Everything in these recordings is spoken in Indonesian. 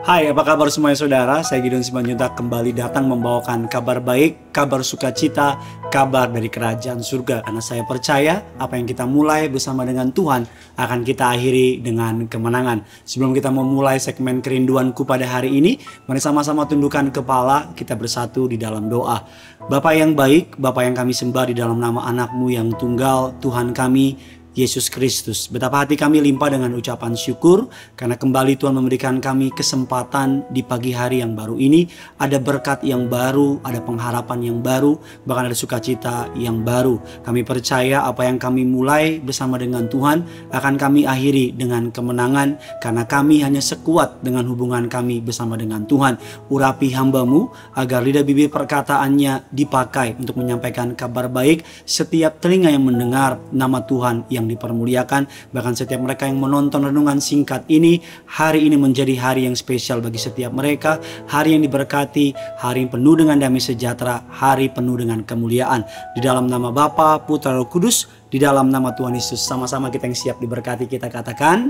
Hai, apa kabar semuanya saudara? Saya Gideon Simanjuntak kembali datang membawakan kabar baik, kabar sukacita, kabar dari kerajaan surga. Karena saya percaya apa yang kita mulai bersama dengan Tuhan akan kita akhiri dengan kemenangan. Sebelum kita memulai segmen kerinduanku pada hari ini, mari sama-sama tundukkan kepala, kita bersatu di dalam doa. Bapa yang baik, Bapa yang kami sembah di dalam nama anak-Mu yang tunggal, Tuhan kami, Yesus Kristus. Betapa hati kami limpah dengan ucapan syukur karena kembali Tuhan memberikan kami kesempatan di pagi hari yang baru ini. Ada berkat yang baru, ada pengharapan yang baru, bahkan ada sukacita yang baru. Kami percaya apa yang kami mulai bersama dengan Tuhan akan kami akhiri dengan kemenangan karena kami hanya sekuat dengan hubungan kami bersama dengan Tuhan. Urapi hamba-Mu agar lidah bibir perkataannya dipakai untuk menyampaikan kabar baik. Setiap telinga yang mendengar nama Tuhan yang dipermuliakan, bahkan setiap mereka yang menonton renungan singkat ini, hari ini menjadi hari yang spesial bagi setiap mereka, hari yang diberkati, hari yang penuh dengan damai sejahtera, hari penuh dengan kemuliaan. Di dalam nama Bapa, Putra, Roh Kudus, di dalam nama Tuhan Yesus, sama-sama kita yang siap diberkati, kita katakan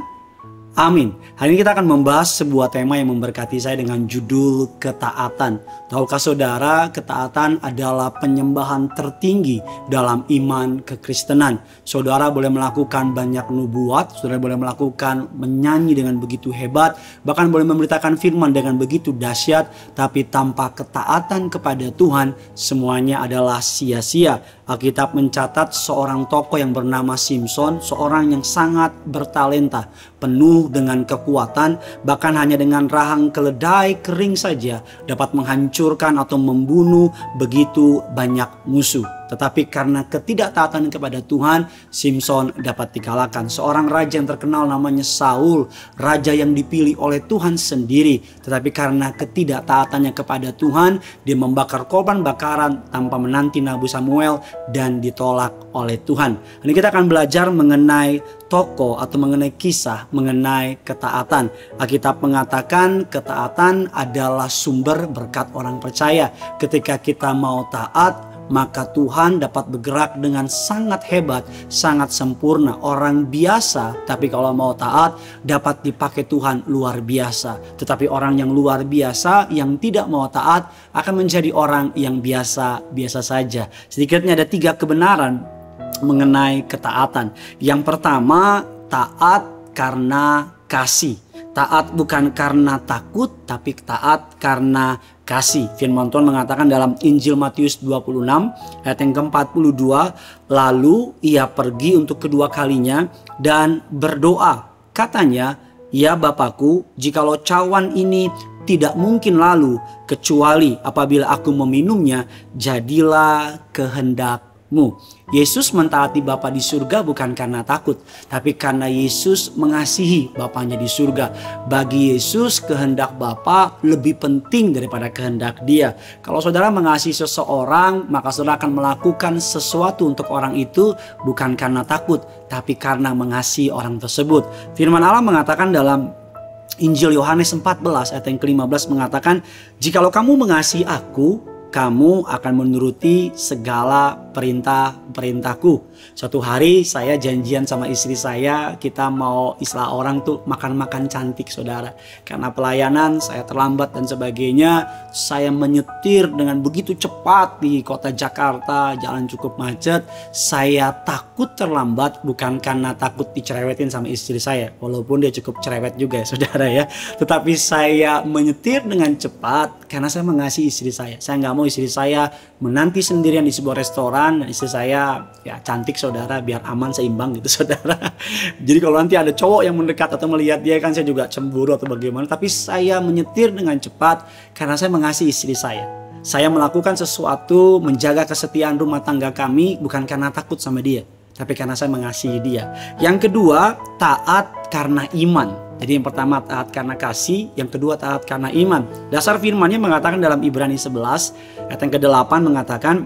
amin. Hari ini kita akan membahas sebuah tema yang memberkati saya dengan judul ketaatan. Tahukah saudara, ketaatan adalah penyembahan tertinggi dalam iman kekristenan. Saudara boleh melakukan banyak nubuat, saudara boleh melakukan menyanyi dengan begitu hebat, bahkan boleh memberitakan firman dengan begitu dahsyat, tapi tanpa ketaatan kepada Tuhan, semuanya adalah sia-sia. Alkitab mencatat seorang tokoh yang bernama Simson, seorang yang sangat bertalenta, penuh dengan kekuatan, bahkan hanya dengan rahang keledai kering saja dapat menghancurkan atau membunuh begitu banyak musuh. Tetapi karena ketidaktaatan kepada Tuhan, Simson dapat dikalahkan. Seorang raja yang terkenal namanya Saul, raja yang dipilih oleh Tuhan sendiri. Tetapi karena ketidaktaatannya kepada Tuhan, dia membakar korban bakaran tanpa menanti Nabi Samuel dan ditolak oleh Tuhan. Ini kita akan belajar mengenai tokoh atau mengenai kisah mengenai ketaatan. Alkitab mengatakan ketaatan adalah sumber berkat orang percaya. Ketika kita mau taat, maka Tuhan dapat bergerak dengan sangat hebat, sangat sempurna. Orang biasa, tapi kalau mau taat, dapat dipakai Tuhan luar biasa. Tetapi orang yang luar biasa, yang tidak mau taat, akan menjadi orang yang biasa-biasa saja. Sedikitnya ada 3 kebenaran mengenai ketaatan. Yang pertama, taat karena kasih. Taat bukan karena takut, tapi taat karena kasih. Firman Tuhan mengatakan dalam Injil Matius 26 ayat yang ke-42, lalu ia pergi untuk kedua kalinya dan berdoa. Katanya, ya Bapakku, jikalau cawan ini tidak mungkin lalu, kecuali apabila aku meminumnya, jadilah kehendakmu. Yesus mentaati Bapa di surga bukan karena takut, tapi karena Yesus mengasihi Bapanya di surga. Bagi Yesus kehendak Bapa lebih penting daripada kehendak dia. Kalau saudara mengasihi seseorang, maka saudara akan melakukan sesuatu untuk orang itu bukan karena takut, tapi karena mengasihi orang tersebut. Firman Allah mengatakan dalam Injil Yohanes 14 ayat yang ke-15 mengatakan, jikalau kamu mengasihi aku, kamu akan menuruti segala perintah-perintahku. Suatu hari saya janjian sama istri saya, kita mau istilah orang tuh makan-makan cantik saudara. Karena pelayanan saya terlambat dan sebagainya, saya menyetir dengan begitu cepat di kota Jakarta, jalan cukup macet. Saya takut terlambat bukan karena takut dicerewetin sama istri saya, walaupun dia cukup cerewet juga ya saudara ya. Tetapi saya menyetir dengan cepat karena saya mengasihi istri saya. Saya nggak mau istri saya menanti sendirian di sebuah restoran, dan istri saya ya cantik saudara, biar aman seimbang gitu saudara. Jadi kalau nanti ada cowok yang mendekat atau melihat dia, kan saya juga cemburu atau bagaimana. Tapi saya menyetir dengan cepat karena saya mengasihi istri saya. Saya melakukan sesuatu menjaga kesetiaan rumah tangga kami bukan karena takut sama dia, tapi karena saya mengasihi dia. Yang kedua, taat karena iman. Jadi yang pertama taat karena kasih, yang kedua taat karena iman. Dasar firmannya mengatakan dalam Ibrani 11 ayat yang ke-8 mengatakan,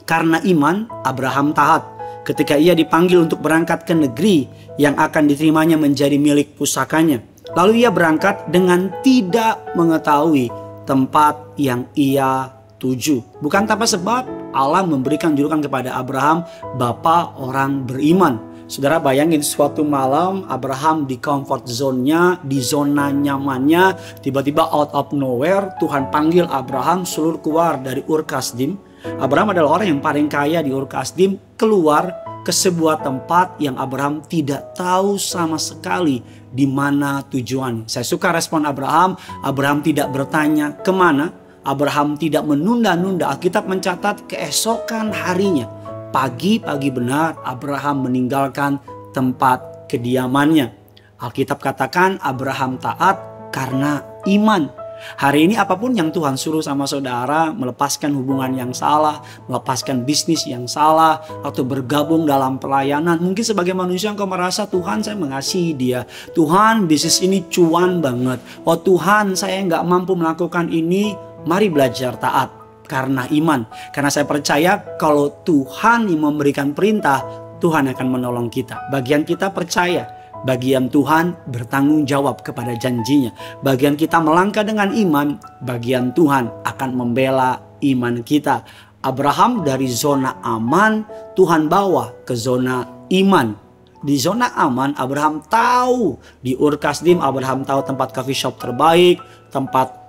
karena iman Abraham taat ketika ia dipanggil untuk berangkat ke negeri yang akan diterimanya menjadi milik pusakanya. Lalu ia berangkat dengan tidak mengetahui tempat yang ia tuju. Bukan tanpa sebab Allah memberikan julukan kepada Abraham, bapa orang beriman. Saudara bayangin suatu malam Abraham di comfort zone-nya, di zona nyamannya, tiba-tiba out of nowhere Tuhan panggil Abraham suruh keluar dari Ur Kasdim. Abraham adalah orang yang paling kaya di Ur Kasdim, keluar ke sebuah tempat yang Abraham tidak tahu sama sekali di mana tujuan. Saya suka respon Abraham. Abraham tidak bertanya kemana. Abraham tidak menunda-nunda. Alkitab mencatat keesokan harinya, pagi-pagi benar Abraham meninggalkan tempat kediamannya. Alkitab katakan Abraham taat karena iman. Hari ini apapun yang Tuhan suruh sama saudara, melepaskan hubungan yang salah, melepaskan bisnis yang salah, atau bergabung dalam pelayanan. Mungkin sebagai manusia engkau merasa, Tuhan saya mengasihi dia. Tuhan bisnis ini cuan banget. Oh Tuhan saya nggak mampu melakukan ini. Mari belajar taat. Karena iman. Karena saya percaya kalau Tuhan yang memberikan perintah, Tuhan akan menolong kita. Bagian kita percaya. Bagian Tuhan bertanggung jawab kepada janjinya. Bagian kita melangkah dengan iman. Bagian Tuhan akan membela iman kita. Abraham dari zona aman, Tuhan bawa ke zona iman. Di zona aman Abraham tahu, di Ur Kasdim Abraham tahu tempat coffee shop terbaik, tempat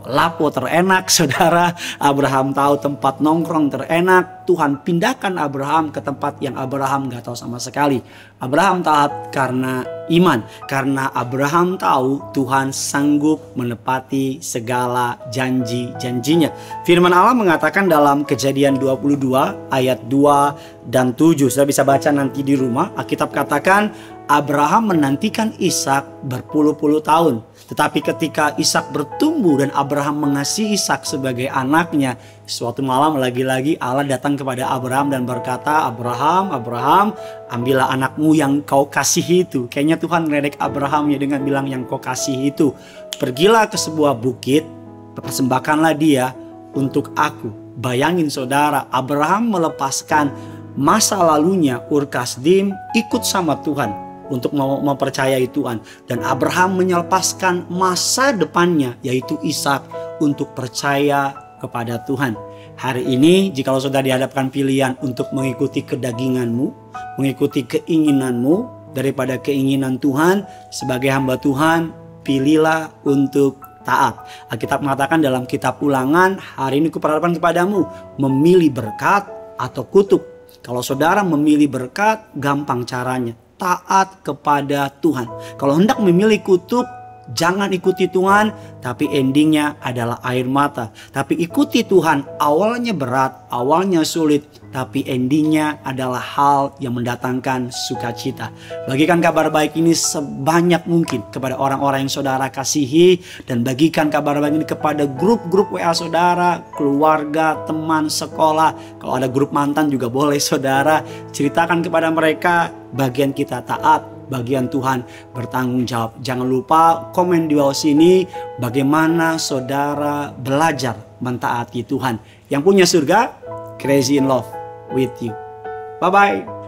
lapo terenak, saudara. Abraham tahu tempat nongkrong terenak. Tuhan pindahkan Abraham ke tempat yang Abraham gak tahu sama sekali. Abraham taat karena iman, karena Abraham tahu Tuhan sanggup menepati segala janji-janjinya. Firman Allah mengatakan dalam Kejadian 22 ayat 2 dan 7. Saya bisa baca nanti di rumah. Alkitab katakan Abraham menantikan Ishak berpuluh-puluh tahun. Tetapi ketika Ishak bertumbuh dan Abraham mengasihi Ishak sebagai anaknya, suatu malam lagi-lagi Allah datang kepada Abraham dan berkata, Abraham, ambillah anakmu yang kau kasih itu. Kayaknya Tuhan ngeledek Abraham ya dengan bilang yang kau kasih itu. Pergilah ke sebuah bukit, persembahkanlah dia untuk aku. Bayangin saudara, Abraham melepaskan masa lalunya Ur Kasdim, ikut sama Tuhan untuk mempercayai Tuhan. Dan Abraham menyelesaikan masa depannya, yaitu Ishak, untuk percaya kepada Tuhan. Hari ini jika saudara dihadapkan pilihan untuk mengikuti kedaginganmu, mengikuti keinginanmu daripada keinginan Tuhan, sebagai hamba Tuhan pilihlah untuk taat. Alkitab mengatakan dalam kitab Ulangan, hari ini kuperhadapkan kepadamu memilih berkat atau kutuk. Kalau saudara memilih berkat, gampang caranya. Taat kepada Tuhan. Kalau hendak memilih kutuk, jangan ikuti Tuhan, tapi endingnya adalah air mata. Tapi ikuti Tuhan, awalnya berat, awalnya sulit, tapi endingnya adalah hal yang mendatangkan sukacita. Bagikan kabar baik ini sebanyak mungkin kepada orang-orang yang saudara kasihi, dan bagikan kabar baik ini kepada grup-grup WA saudara, keluarga, teman, sekolah. Kalau ada grup mantan juga boleh saudara. Ceritakan kepada mereka, bagian kita taat, bagian Tuhan bertanggung jawab. Jangan lupa komen di bawah sini bagaimana saudara belajar mentaati Tuhan. Yang punya surga, crazy in love with you. Bye-bye.